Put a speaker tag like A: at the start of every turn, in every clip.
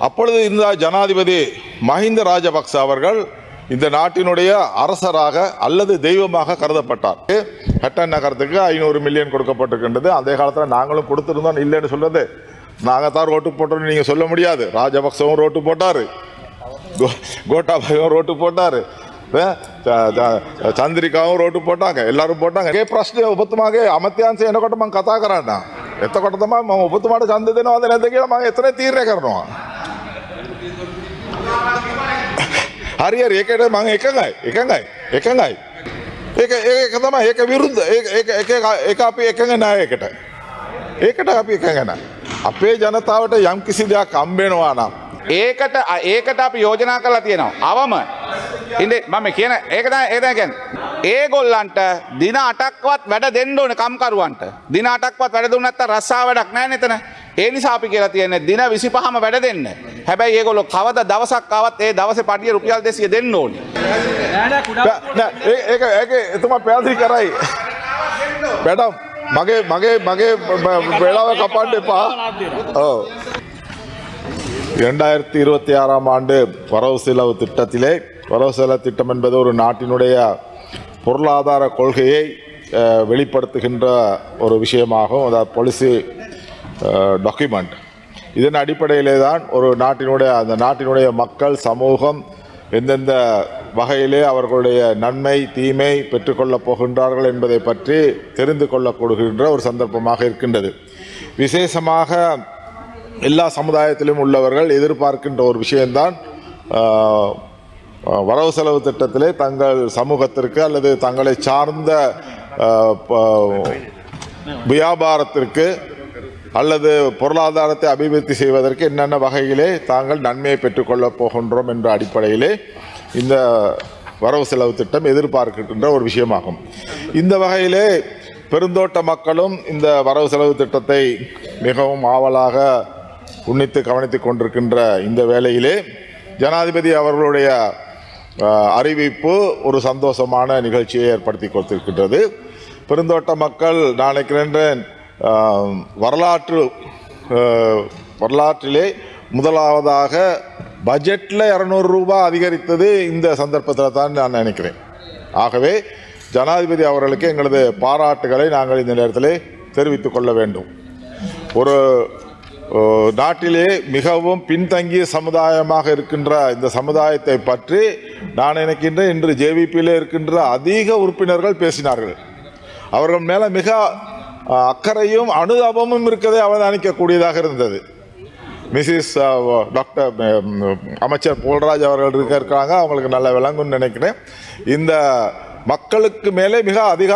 A: அப்பொழுது இருந்த ஜனாதிபதி மஹிந்த ராஜபக்ச அவர்கள் இந்த நாட்டினுடைய அரசராக அல்லது தெய்வமாக கருதப்பட்டார். ஹட்டன் நகரத்துக்கு 500 மில்லியன் கொடுக்கப்பட்டிருக்கின்றது. அதே காலத்தில் நாங்களும் கொடுத்துருந்தோம், இல்லைன்னு சொல்றது நாங்கள் தான் ரோட்டு போட்டோம்னு நீங்கள் சொல்ல முடியாது. ராஜபக்சவும் ரோட்டு போட்டார், கோட்டாபாயும் ரோட்டு போட்டார், චන්ද්‍රිකාவும் ரோட்டு போட்டாங்க, எல்லாரும் போட்டாங்க. ඒ ප්‍රශ්නේ ඔබතුමාගේ අමත්‍යාංශය එනකොට මම කතා කරන්න. එතකොට තමයි මම ඔබතුමාට ඡන්ද දෙනවද නැද්ද කියලා මම එතන තීරණය කරනවා. හරි හරි ඒකට මම එකඟයි. ඒක තමයි ඒක විරුද්ධ ඒක අපි එකඟ නැහැ ඒකට අපි එකඟ නැහැ. අපේ ජනතාවට යම් කිසි දෙයක් හම්බ වෙනවා නම්
B: ඒකට අපි යෝජනා කරලා තියෙනවා. අවම ඉන්නේ මම කියන ඒක තමයි කියන්නේ. ඒගොල්ලන්ට දින 8ක්වත් වැඩ දෙන්න ඕනේ කම්කරුවන්ට. දින 8ක්වත් වැඩ දුන්න නැත්නම් රස්සා වැඩක් නැහැ නේතන. ඒ නිසා අපි කියලා තියෙන්නේ දින 25ම වැඩ දෙන්න. හැබැයි ඒගොල්ලෝ කවදා දවසක් ආවත් ඒ දවසේ පඩිය රුපියල් 200 දෙන්න ඕනේ.
A: ඒක එතුමා පැහැදිලි කරයි. මැඩම් මගේ වෙලාව කපන්න එපා. ඔව් 2026ஆம் ஆண்டு வரவு செலவு திட்டத்திலே, வரவு செலவு திட்டம் என்பது ஒரு நாட்டினுடைய பொருளாதார கொள்கையை வெளிப்படுத்துகின்ற ஒரு விஷயமாகும். அதாவது பாலிசி டாக்குமெண்ட். இதன் அடிப்படையிலே தான் ஒரு அந்த நாட்டினுடைய மக்கள் சமூகம் எந்தெந்த வகையிலே அவர்களுடைய நன்மை தீமை பெற்றுக்கொள்ளப் போகின்றார்கள் என்பதை பற்றி தெரிந்து கொள்ளக்கூடுகின்ற ஒரு சந்தர்ப்பமாக இருக்கின்றது. விசேஷமாக எல்லா சமுதாயத்திலும் உள்ளவர்கள் எதிர்பார்க்கின்ற ஒரு விஷயம்தான் வரவு செலவு திட்டத்திலே தங்கள் சமூகத்திற்கு அல்லது தங்களை சார்ந்த வியாபாரத்திற்கு அல்லது பொருளாதாரத்தை அபிவிருத்தி செய்வதற்கு என்னென்ன வகையிலே தாங்கள் நன்மையை பெற்றுக்கொள்ளப் போகின்றோம் என்ற அடிப்படையிலே இந்த வரவு செலவு திட்டம் எதிர்பார்க்கின்ற ஒரு விஷயமாகும். இந்த வகையிலே பெருந்தோட்ட மக்களும் இந்த வரவு செலவு திட்டத்தை மிகவும் ஆவலாக உன்னித்து கவனித்து கொண்டிருக்கின்ற இந்த வேளையிலே ஜனாதிபதி அவர்களுடைய அறிவிப்பு ஒரு சந்தோஷமான நிகழ்ச்சியை ஏற்படுத்தி கொடுத்திருக்கின்றது. பெருந்தோட்ட மக்கள் நான் நினைக்கிறேன் வரலாற்றிலே முதலாவதாக பட்ஜெட்டில் 200 ரூபாய் அதிகரித்தது இந்த சந்தர்ப்பத்தில் தான் நான் நினைக்கிறேன். ஆகவே ஜனாதிபதி அவர்களுக்கு எங்களது பாராட்டுகளை நாங்கள் இந்த நேரத்தில் தெரிவித்துக் கொள்ள வேண்டும். ஒரு நாட்டிலே மிகவும் பின்தங்கிய சமுதாயமாக இருக்கின்ற இந்த சமுதாயத்தை பற்றி நான் நினைக்கின்றேன் இன்று ஜேவிபியில் இருக்கின்ற அதிக உறுப்பினர்கள் பேசினார்கள். அவர்கள் மேலே மிக அக்கறையும் அனுதாபமும் இருக்கதை அவதானிக்கக்கூடியதாக இருந்தது. மிஸ்ஸஸ் டாக்டர் அமைச்சர் போல்ராஜ் அவர்கள் இருக்காங்க, அவங்களுக்கு நல்ல விளங்குன்னு நினைக்கிறேன். இந்த மக்களுக்கு மேலே மிக அதிக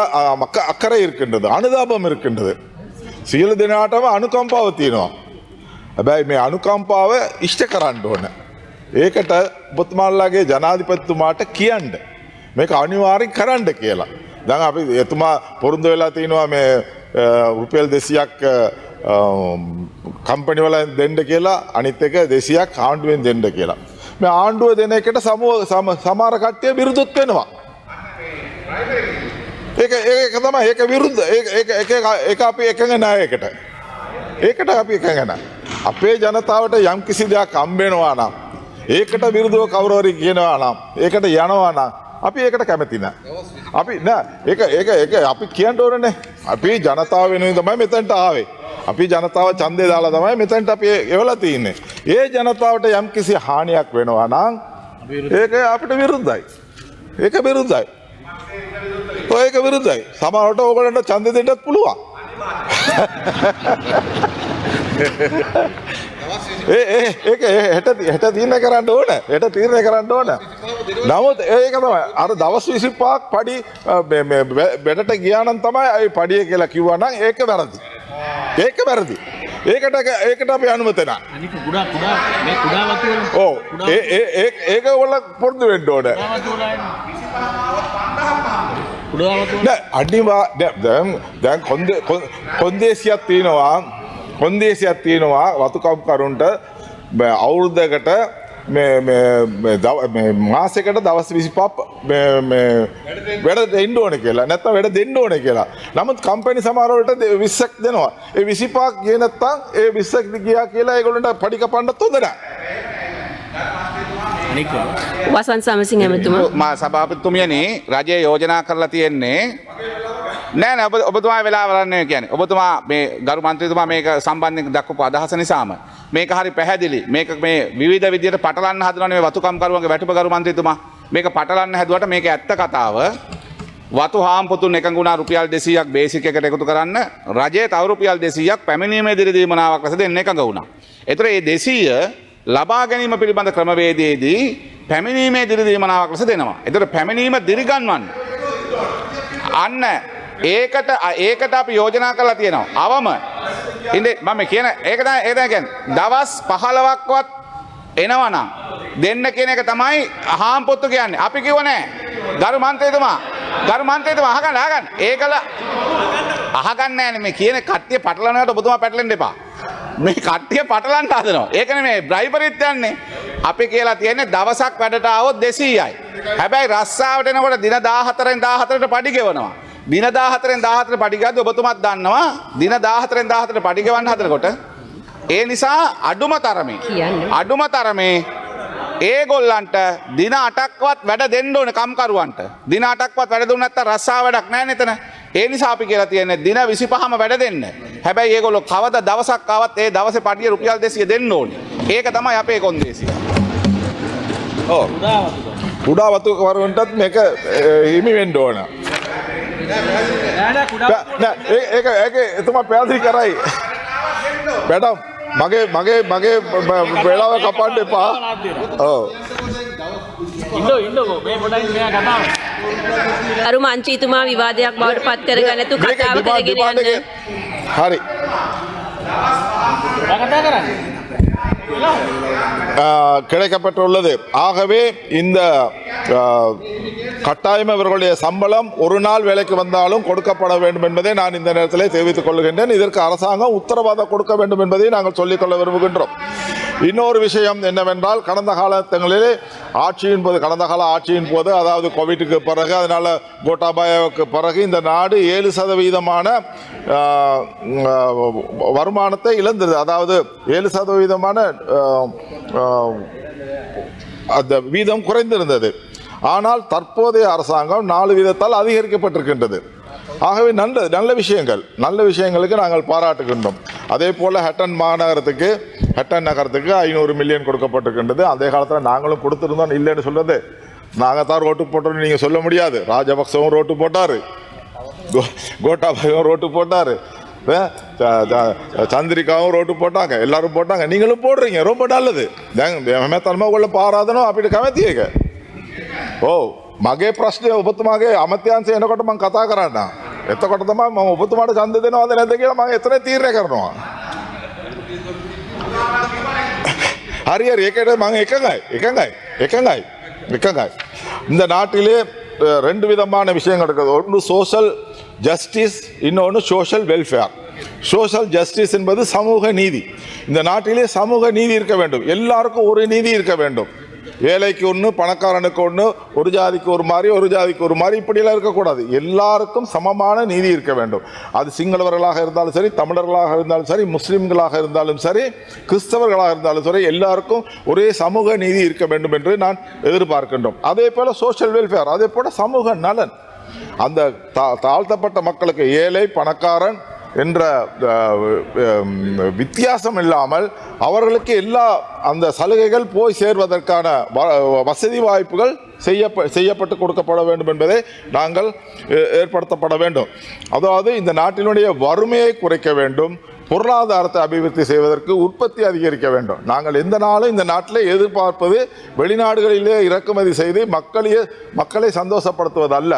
A: அக்கறை இருக்கின்றது, அனுதாபம் இருக்கின்றது. සියලු දෙනාටම අනුකම්පාව තියෙනවා. හැබැයි මේ අනුකම්පාව ඉෂ්ට කරන්න ඕන. ඒකට ඔබතුමාලාගේ ජනාධිපතිතුමාට කියන්න මේක අනිවාර්යෙන් කරන්න කියලා. දැන් අපි එතුමා පොරොන්දු වෙලා තිනවා මේ රුපියල් 200ක් කම්පැනි වලින් දෙන්න කියලා, අනිත් එක 200ක් ආණ්ඩුවෙන් දෙන්න කියලා. මේ ආණ්ඩුව දෙන එකට සමහර කට්ටිය විරුද්ධත් වෙනවා. ඒක තමයි ඒක විරුද්ධ. ඒක අපි එකඟ නැහැ ඒකට අපි එකඟ නැහැ. අපේ ජනතාවට යම් කිසි දෙයක් හම්බ වෙනවා නම් ඒකට විරුද්ධව කවුරු හරි කියනවා නම් ඒකට යනවා නම් අපි ඒකට කැමති නැහැ. අපි නෑ ඒක අපි කියන්න ඕනනේ. අපි ජනතාව වෙනුවෙන් තමයි මෙතනට ආවේ. අපි ජනතාව ඡන්දේ දාලා තමයි මෙතනට අපි එවලා තින්නේ. ඒ ජනතාවට යම් කිසි හානියක් වෙනවා නම් ඒක අපිට විරුද්ධයි. ඒක විරුද්ධයි. ඒක විරුද්ධයි. සමහරවිට ඕගොල්ලන්ට ඡන්දෙ දෙන්නත් පුළුවන්. ඒක හෙට තීරණය කරන්න ඕන. හෙට තීරණය කරන්න ඕන. නමුත් ඒක තමයි අර දවස් 25ක් පඩි බෙඩට ගියා නම් තමයි අය පඩිය කියලා කිව්වා නම් ඒක වැරදි. ඒක වැරදි. ඒකට අපි අනුමත නැහැ. අනික කුඩා මේ කුඩා වතුර. ඔව්. ඒක වල පොරොන්දු වෙන්න ඕන. දැන් කොන්දේසියක් තියෙනවා වතුකම්කරුන්ට අවුරුද්දකට මාසෙකට දවස් 25 වැඩ දෙන්න ඕනේ කියලා. නැත්නම් වැඩ දෙන්න ඕනේ කියලා. නමුත් කම්පැනි සමහර වලට 20ක් දෙනවා. ඒ 25ක් ගියේ නැත්නම් ඒ 20ක් ගියා කියලා ඒගොල්ලන්ට පඩි කපන්නත් හොඳ නැහැ.
C: වසන්ත සමසිංහ ඇමතුමා
B: මා සභාපතිතුමියනි රජය යෝජනා කරලා තියෙන්නේ නෑ ඔබතුමා වෙලා වරන්නේ කියන්නේ ඔබතුමා මේ ගරු මන්ත්‍රීතුමා මේක සම්බන්ධයෙන් දක්වපු අදහස නිසාම මේක හරි පැහැදිලි මේක මේ විවිධ විදියට පටලන්න හදනවනේ මේ වතුකම් කරුවන්ගේ වැටුප ගරු මන්ත්‍රීතුමා මේක පටලන්න හැදුවට මේක ඇත්ත කතාව වතු හාම්පොතුන් එකඟුණා රුපියල් 200ක් බේසික් එකට එකතු කරන්න රජයේ තව රුපියල් 200ක් පැමිණීමේ දිරිදීමනාවක් ලෙස දෙන්න එකඟ වුණා. ඒතර මේ 200 ලබා ගැනීම පිළිබඳ ක්‍රමවේදයේදී පැමිණීමේ දිරිදීමනාවක් ලෙස දෙනවා. ඒතර පැමිණීම දිරිගන්වන්න. අන්න ඒකට අපි යෝජනා කරලා තියෙනවා. අවම ඉන්නේ මම කියන ඒක තමයි කියන්නේ දවස් 15ක්වත් එනවනම් දෙන්න කියන එක තමයි හාම්පොත්තු කියන්නේ. අපි කිව්ව නෑ. ගරු මන්ත්‍රීතුමා අහගන්න. ඒකල අහගන්න නෑනේ මේ කියන කට්ටිය පටලනකට ඔබතුමා පැටලෙන්න එපා. මේ කට්ටිය පටලන්න හදනවා. ඒක නෙමෙයි බ්‍රයිබරිත් යන්නේ. අපි කියලා තියෙන්නේ දවසක් වැඩට ආවොත් 200යි. හැබැයි රස්සාවට එනකොට දින 14න් 14ට පඩි ගෙවනවා. දින 14න් 14ට පඩි ගද්දී ඔබතුමාත් දන්නවා දින 14න් 14ට පඩි ගෙවන්න හදනකොට ඒ නිසා අඩුම තරමේ ඒගොල්ලන්ට දින 8ක්වත් වැඩ දෙන්න ඕනේ කම්කරුවන්ට. දින 8ක්වත් වැඩ දුන්න නැත්නම් රස්සාව වැඩක් නැහැ නේතන. ඒ නිසා අපි කියලා තියෙන්නේ දින 25ම වැඩ දෙන්න. හැබැයි ඒගොල්ලෝ කවදා දවසක් ආවත් ඒ දවසේ පඩිය රුපියල් 200 දෙන්න ඕනේ. ඒක තමයි අපේ කොන්දේසිය. ඔව්.
A: කුඩා වතු කරුවන්ටත් මේක හිමි වෙන්න ඕන. ඒක එතුමා පැහැදිලි කරයි. මැඩම් මගේ වෙලාව කපන්න එපා. ඔව්.
C: අරු මන්ත්‍රීතුමා විවාදයක් බවට පත් කරගන්න තු කතාව කරගෙන යන්න.
A: හරි. கிடைக்கப்பட்டுள்ளது. ஆகவே இந்த கட்டாயம் இவர்களுடைய சம்பளம் ஒரு நாள் வேலைக்கு வந்தாலும் கொடுக்கப்பட வேண்டும் என்பதை நான் இந்த நேரத்தில் தெரிவித்துக் கொள்கின்றேன். இதற்கு அரசாங்கம் உத்தரவாதம் கொடுக்க வேண்டும் என்பதை நாங்கள் சொல்லிக்கொள்ள விரும்புகின்றோம். இன்னொரு விஷயம் என்னவென்றால் கடந்த காலங்களிலே கடந்த கால ஆட்சியின் போது அதாவது கோவிட்டுக்கு பிறகு அதனால கோட்டாபாயாவுக்கு பிறகு இந்த நாடு 7% வருமானத்தை இழந்தது. அதாவது 7% அந்த வீதம் குறைந்திருந்தது. ஆனால் தற்போதைய அரசாங்கம் 4 வீதத்தால் அதிகரிக்கப்பட்டிருக்கின்றது. ஆகவே நல்ல விஷயங்களுக்கு நாங்கள் பாராட்டுகின்றோம். அதே போல் ஹட்டன் நகரத்துக்கு 500 மில்லியன் கொடுக்கப்பட்டிருக்கின்றது. அதே காலத்தில் நாங்களும் கொடுத்துருந்தோம், இல்லைன்னு சொல்றது நாங்கள் தான் ரோட்டு போட்டோம்னு நீங்கள் சொல்ல முடியாது. ராஜபக்சவும் ரோட்டு போட்டார், கோட்டாபாயும் ரோட்டு போட்டார், சந்திரிகாவும் ரோட்டு போட்டாங்க, எல்லாரும் போட்டாங்க, நீங்களும் போடுறீங்க, ரொம்ப நல்லது. මෙතනම පාරාදනවා අපිට කැමති එක. ඔව් මගේ ප්‍රශ්නය ඔබතුමාගේ අමාත්‍යාංශය එනකොට මම කතා කරන්න. එතකොට තමයි මම ඔබතුමාට ඡන්ද දෙනවද නැද්ද කියලා මම එතන තීරණය කරනවා. හරි ඒකට මම එකඟයි. இந்த நாட்டிலே 2 விதமான விஷயங்கள் இருக்குது. ஒன்று சோஷியல் ஜஸ்டிஸ், இன்னொன்று சோஷியல் வெல்ஃபேர். சோஷியல் ஜஸ்டிஸ் என்பது சமூக நீதி. இந்த நாட்டிலே சமூக நீதி இருக்க வேண்டும். எல்லாருக்கும் ஒரு நீதி இருக்க வேண்டும். ஏழைக்கு ஒன்று, பணக்காரனுக்கு ஒன்று, ஒரு ஜாதிக்கு ஒரு மாதிரி, ஒரு ஜாதிக்கு ஒரு மாதிரி, இப்படியெல்லாம் இருக்கக்கூடாது. எல்லாருக்கும் சமமான நீதி இருக்க வேண்டும். அது சிங்களவர்களாக இருந்தாலும் சரி, தமிழர்களாக இருந்தாலும் சரி, முஸ்லிம்களாக இருந்தாலும் சரி, கிறிஸ்தவர்களாக இருந்தாலும் சரி, எல்லாருக்கும் ஒரே சமூக நீதி இருக்க வேண்டும் என்று நான் எதிர்பார்க்கின்றோம். அதே போல சோஷியல் வெல்ஃபேர், அதே போல சமூக நலன். அந்த தாழ்த்தப்பட்ட மக்களுக்கு ஏழை பணக்காரன் என்ற வித்தியாசம் இல்லாமல் அவர்களுக்கு எல்லா அந்த சலுகைகள் போய் சேர்வதற்கான வசதி வாய்ப்புகள் செய்யப்பட்டு கொடுக்கப்பட வேண்டும் என்பதை நாங்கள் ஏற்படுத்தப்பட வேண்டும். அதாவது இந்த நாட்டினுடைய வறுமையை குறைக்க வேண்டும், பொருளாதாரத்தை அபிவிருத்தி செய்வதற்கு உற்பத்தி அதிகரிக்க வேண்டும். நாங்கள் எந்த நாளும் இந்த நாட்டில் எதிர்பார்ப்பது வெளிநாடுகளிலே இறக்குமதி செய்து மக்களை சந்தோஷப்படுத்துவது அல்ல.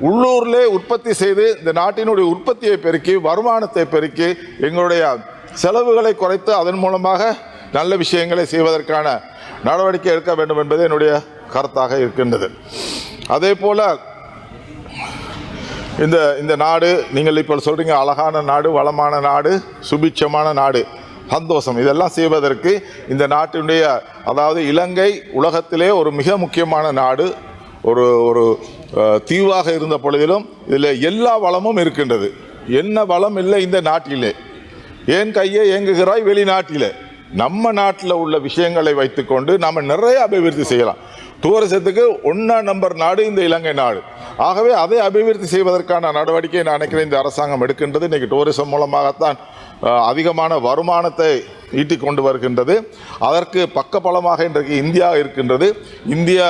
A: உள்ளூரிலே உற்பத்தி செய்து இந்த நாட்டினுடைய உற்பத்தியை பெருக்கி வருமானத்தை பெருக்கி எங்களுடைய செலவுகளை குறைத்து அதன் மூலமாக நல்ல விஷயங்களை செய்வதற்கான நடவடிக்கை எடுக்க வேண்டும் என்பது என்னுடைய கருத்தாக இருக்கின்றது. அதே போல இந்த நாடு நீங்கள் இப்போ சொல்றீங்க அழகான நாடு, வளமான நாடு, சுபிட்சமான நாடு. சந்தோஷம். இதெல்லாம் செய்வதற்கு இந்த நாட்டினுடைய, அதாவது இலங்கை உலகத்திலே ஒரு மிக முக்கியமான நாடு, ஒரு ஒரு தீவாக இருந்த பொழுதிலும் இதில் எல்லா வளமும் இருக்கின்றது. என்ன வளம் இல்லை இந்த நாட்டிலே? ஏன் கையை ஏங்குகிறாய் வெளிநாட்டிலே? நம்ம நாட்டில் உள்ள விஷயங்களை வைத்துக்கொண்டு நாம் நிறைய அபிவிருத்தி செய்யலாம். டூரிசத்துக்கு 1 நம்பர் நாடு இந்த இலங்கை நாடு. ஆகவே அதை அபிவிருத்தி செய்வதற்கான நடவடிக்கை நான் நினைக்கிறேன் இந்த அரசாங்கம் எடுக்கின்றது. இன்றைக்கி டூரிசம் மூலமாகத்தான் அதிகமான வருமானத்தை ஈட்டிக் கொண்டு வருகின்றது. அதற்கு பக்கபலமாக இன்றைக்கு இந்தியா இருக்கின்றது. இந்தியா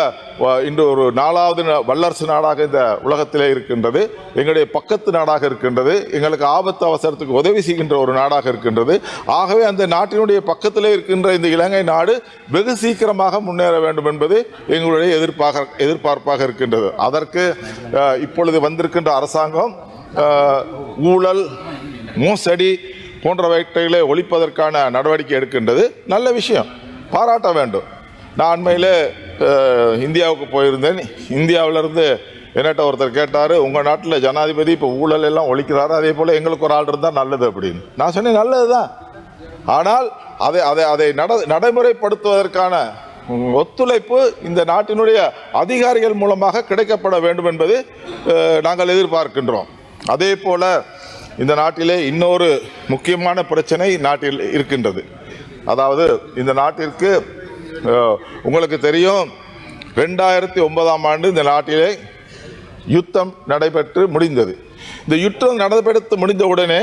A: இன்று ஒரு 4வது வல்லரசு நாடாக இந்த உலகத்திலே இருக்கின்றது. எங்களுடைய பக்கத்து நாடாக இருக்கின்றது. எங்களுக்கு ஆபத்து அவசரத்துக்கு உதவி செய்கின்ற ஒரு நாடாக இருக்கின்றது. ஆகவே அந்த நாட்டினுடைய பக்கத்திலே இருக்கின்ற இந்த இலங்கை நாடு வெகு சீக்கிரமாக முன்னேற வேண்டும் என்பது எங்களுடைய எதிர்பார்ப்பாக இருக்கின்றது. அதற்கு இப்பொழுது வந்திருக்கின்ற அரசாங்கம் ஊழல், மோசடி போன்றவற்றைகளை ஒழிப்பதற்கான நடவடிக்கை எடுக்கின்றது. நல்ல விஷயம், பாராட்ட வேண்டும். நான் அண்மையில் இந்தியாவுக்கு போயிருந்தேன். இந்தியாவிலிருந்து என்னட்ட ஒருத்தர் கேட்டார், உங்கள் நாட்டில் ஜனாதிபதி இப்போ ஊழல் எல்லாம் ஒழிக்கிறாரு, அதே போல் எங்களுக்கு ஒரு ஆள் இருந்தால் நல்லது அப்படின்னு. நான் சொன்னேன், நல்லது தான், ஆனால் அதை நடைமுறைப்படுத்துவதற்கான ஒத்துழைப்பு இந்த நாட்டினுடைய அதிகாரிகள் மூலமாக கிடைக்கப்பட வேண்டும் என்பது நாங்கள் எதிர்பார்க்கின்றோம். அதே போல் இந்த நாட்டிலே இன்னொரு முக்கியமான பிரச்சனை நாட்டில் இருக்கின்றது. அதாவது இந்த நாட்டிற்கு உங்களுக்கு தெரியும், 2009ஆம் ஆண்டு இந்த நாட்டிலே யுத்தம் நடைபெற்று முடிந்தது. இந்த யுத்தம் நடைபெற்று முடிந்த உடனே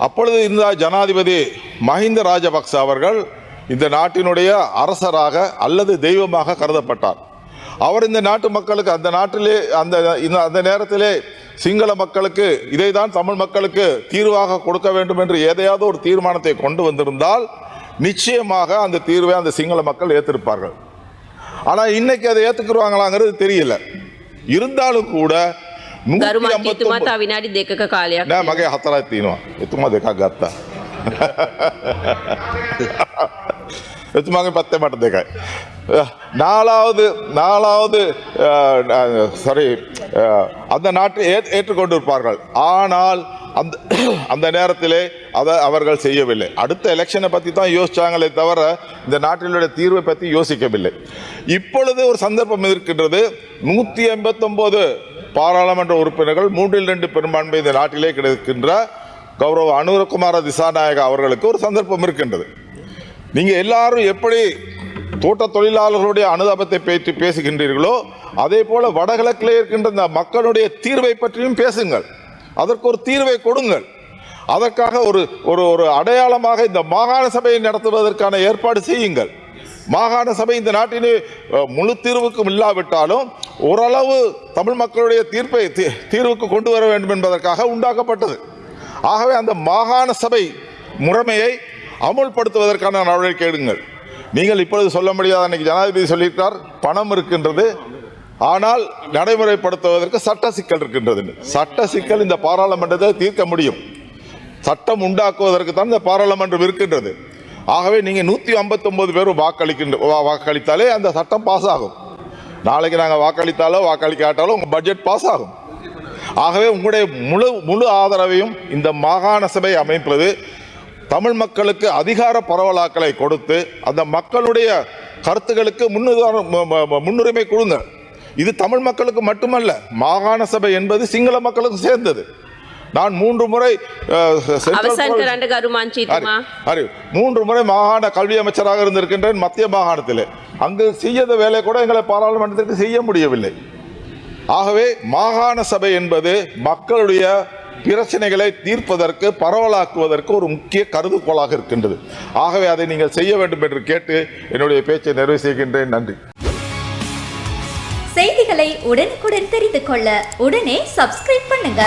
A: அப்பொழுது இருந்த ஜனாதிபதி மஹிந்த ராஜபக்ச அவர்கள் இந்த நாட்டினுடைய அரசராக அல்லது தெய்வமாக கருதப்பட்டார். அவர் இந்த நாட்டு மக்களுக்கு, அந்த நாட்டிலே அந்த நேரத்திலே சிங்கள மக்களுக்கு இதைதான் தமிழ் மக்களுக்கு தீர்வாக கொடுக்க வேண்டும் என்று ஏதையாவது ஒரு தீர்மானத்தை கொண்டு வந்திருந்தால் நிச்சயமாக அந்த தீர்வை அந்த சிங்கள மக்கள் ஏற்றிருப்பார்கள். ஆனால் இன்னைக்கு அதை ஏற்றுக்குருவாங்களாங்கிறது தெரியல. இருந்தாலும் கூட
C: විනාඩි 2ක කාලයක්
A: නෑ මගේ 4ක් තියෙනවා. එතුමා 2ක් ගත්තා. එතුමාගේ පැත්තේ මට 2යි. நாலாவது சரி அந்த நாட்டை ஏற்றுக்கொண்டிருப்பார்கள். ஆனால் அந்த நேரத்திலே அதை அவர்கள் செய்யவில்லை. அடுத்த எலெக்ஷனை பற்றி தான் யோசிச்சாங்களே தவிர இந்த நாட்டினுடைய தீர்வை பற்றி யோசிக்கவில்லை. இப்பொழுது ஒரு சந்தர்ப்பம் இருக்கின்றது. 189 பாராளுமன்ற உறுப்பினர்கள் 3/2 பெரும்பான்மை இந்த நாட்டிலே கிடைக்கின்ற கௌரவ அனுரகுமார திசாநாயக அவர்களுக்கு ஒரு சந்தர்ப்பம் இருக்கின்றது. நீங்கள் எல்லாரும் எப்படி தோட்ட தொழிலாளர்களுடைய அனுதாபத்தை பற்றி பேசுகின்றீர்களோ அதே போல வடகிழக்கிலே இருக்கின்ற இந்த மக்களுடைய தீர்வை பற்றியும் பேசுங்கள். அதற்கு ஒரு தீர்வை கொடுங்கள். அதற்காக ஒரு அடையாளமாக இந்த மாகாண சபையை நடத்துவதற்கான ஏற்பாடு செய்யுங்கள். மாகாண சபை இந்த நாட்டின் முழு தீர்வுக்கும் இல்லாவிட்டாலும் ஓரளவு தமிழ் மக்களுடைய தீர்வுக்கு கொண்டு வர வேண்டும் என்பதற்காக உண்டாக்கப்பட்டது. ஆகவே அந்த மாகாண சபை முறைமையை அமுல்படுத்துவதற்கான நடவடிக்கை எடுங்கள். நீங்கள் இப்பொழுது சொல்ல முடியாத, அன்றைக்கி ஜனாதிபதி சொல்லியிருக்கார், பணம் இருக்கின்றது, ஆனால் நடைமுறைப்படுத்துவதற்கு சட்ட சிக்கல் இருக்கின்றது. சட்ட சிக்கல் இந்த பாராளுமன்றத்தை தீர்க்க முடியும். சட்டம் உண்டாக்குவதற்கு தான் இந்த பாராளுமன்றம் இருக்கின்றது. ஆகவே நீங்கள் 159 பேர் வாக்களித்தாலே அந்த சட்டம் பாஸ் ஆகும். நாளைக்கு நாங்கள் வாக்களித்தாலோ வாக்களிக்காட்டாலோ உங்கள் பட்ஜெட் பாஸ் ஆகும். ஆகவே உங்களுடைய முழு ஆதரவையும் இந்த மாகாண சபை அமைப்பது தமிழ் மக்களுக்கு அதிகார பரவலாக்களை கொடுத்து அந்த மக்களுடைய கருத்துக்களுக்கு முன்னுரிமை கொடுங்க. இது தமிழ் மக்களுக்கு மட்டுமல்ல, மாகாண சபை என்பது சிங்கள மக்களுக்கு சேர்ந்தது. நான் 3 முறை 3 முறை மாகாண கல்வி அமைச்சராக இருந்திருக்கின்றேன் மத்திய மாகாணத்தில். அங்கு செய்யாத வேலை கூட எங்களை பாராளுமன்றத்திற்கு செய்ய முடியவில்லை. ஆகவே மாகாண சபை என்பது மக்களுடைய பிரச்சனைகளை தீர்ப்பதற்கு, பரவலாக்குவதற்கு ஒரு முக்கிய கருதுகோளாக இருக்கின்றது. ஆகவே அதை நீங்கள் செய்ய வேண்டும் என்று கேட்டு என்னுடைய பேச்சை நிறைவு செய்கின்றேன். நன்றி.
D: செய்திகளை உடனுக்குடன் தெரிந்து கொள்ள உடனே சப்ஸ்கிரைப் பண்ணுங்க.